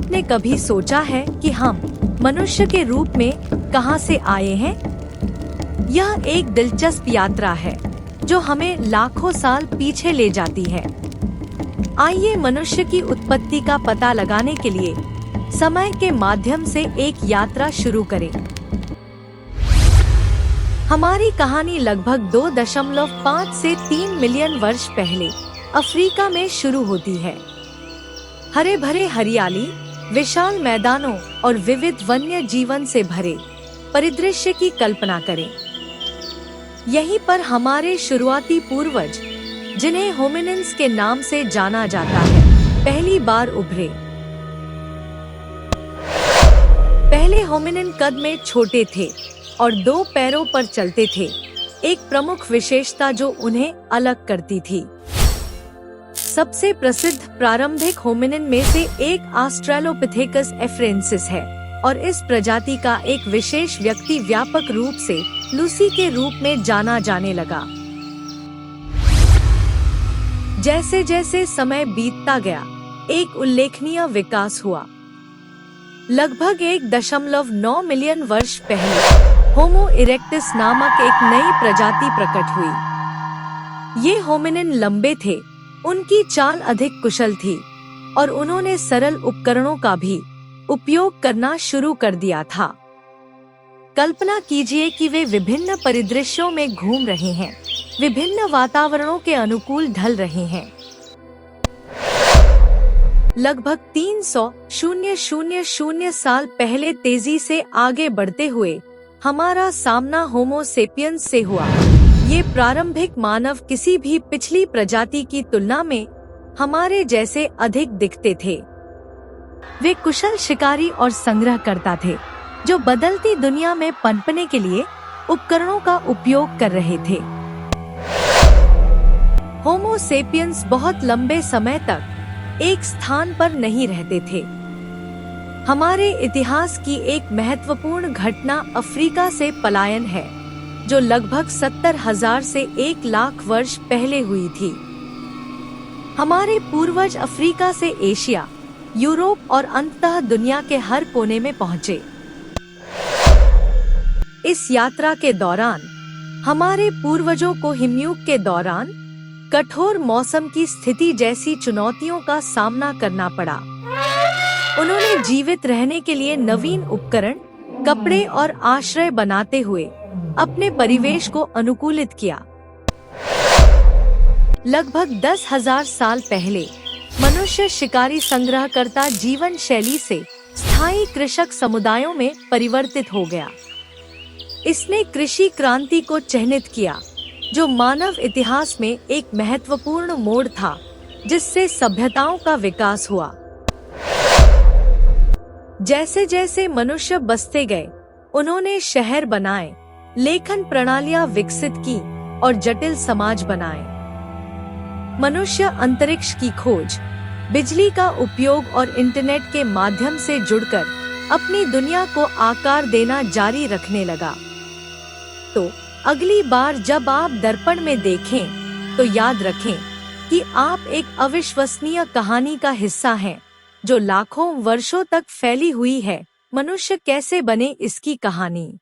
आपने कभी सोचा है कि हम मनुष्य के रूप में कहां से आए हैं? यह एक दिलचस्प यात्रा है जो हमें लाखों साल पीछे ले जाती है। आइए मनुष्य की उत्पत्ति का पता लगाने के लिए समय के माध्यम से एक यात्रा शुरू करें। हमारी कहानी लगभग 2.5 से 3 मिलियन वर्ष पहले अफ्रीका में शुरू होती है। हरे भरे हरियाली, विशाल मैदानों और विविध वन्य जीवन से भरे परिदृश्य की कल्पना करें। यहीं पर हमारे शुरुआती पूर्वज, जिन्हें होमिनिन्स के नाम से जाना जाता है, पहली बार उभरे। पहले होमिनिन कद में छोटे थे और 2 पैरों पर चलते थे, एक प्रमुख विशेषता जो उन्हें अलग करती थी। सबसे प्रसिद्ध प्रारंभिक होमिनिन में से एक ऑस्ट्रेलोपिथेकस एफ्रेंसिस है और इस प्रजाति का एक विशेष व्यक्ति व्यापक रूप से लूसी के रूप में जाना जाने लगा। जैसे जैसे समय बीतता गया, एक उल्लेखनीय विकास हुआ। लगभग 1.9 मिलियन वर्ष पहले होमो इरेक्टस नामक एक नई प्रजाति प्रकट हुई। ये होमिनिन लंबे थे, उनकी चाल अधिक कुशल थी और उन्होंने सरल उपकरणों का भी उपयोग करना शुरू कर दिया था। कल्पना कीजिए कि वे विभिन्न परिदृश्यों में घूम रहे हैं, विभिन्न वातावरणों के अनुकूल ढल रहे हैं। लगभग 300,000 साल पहले तेजी से आगे बढ़ते हुए हमारा सामना होमो सेपियंस से हुआ। ये प्रारंभिक मानव किसी भी पिछली प्रजाति की तुलना में हमारे जैसे अधिक दिखते थे। वे कुशल शिकारी और संग्रहकर्ता थे, जो बदलती दुनिया में पनपने के लिए उपकरणों का उपयोग कर रहे थे। होमो सेपियंस बहुत लंबे समय तक एक स्थान पर नहीं रहते थे। हमारे इतिहास की एक महत्वपूर्ण घटना अफ्रीका से पलायन है, जो लगभग 70,000 से 1 लाख वर्ष पहले हुई थी। हमारे पूर्वज अफ्रीका से एशिया, यूरोप और अंततः दुनिया के हर कोने में पहुंचे। इस यात्रा के दौरान हमारे पूर्वजों को हिमयुग के दौरान कठोर मौसम की स्थिति जैसी चुनौतियों का सामना करना पड़ा। उन्होंने जीवित रहने के लिए नवीन उपकरण, कपड़े और आश्रय बनाते हुए अपने परिवेश को अनुकूलित किया। लगभग 10,000 साल पहले मनुष्य शिकारी संग्रहकर्ता जीवन शैली से स्थायी कृषक समुदायों में परिवर्तित हो गया। इसने कृषि क्रांति को चिह्नित किया, जो मानव इतिहास में एक महत्वपूर्ण मोड़ था, जिससे सभ्यताओं का विकास हुआ। जैसे जैसे मनुष्य बसते गए, उन्होंने शहर बनाए, लेखन प्रणालियां विकसित की और जटिल समाज बनाए। मनुष्य अंतरिक्ष की खोज, बिजली का उपयोग और इंटरनेट के माध्यम से जुड़कर अपनी दुनिया को आकार देना जारी रखने लगा। तो अगली बार जब आप दर्पण में देखें, तो याद रखें कि आप एक अविश्वसनीय कहानी का हिस्सा हैं, जो लाखों वर्षों तक फैली हुई है। मनुष्य कैसे बने, इसकी कहानी।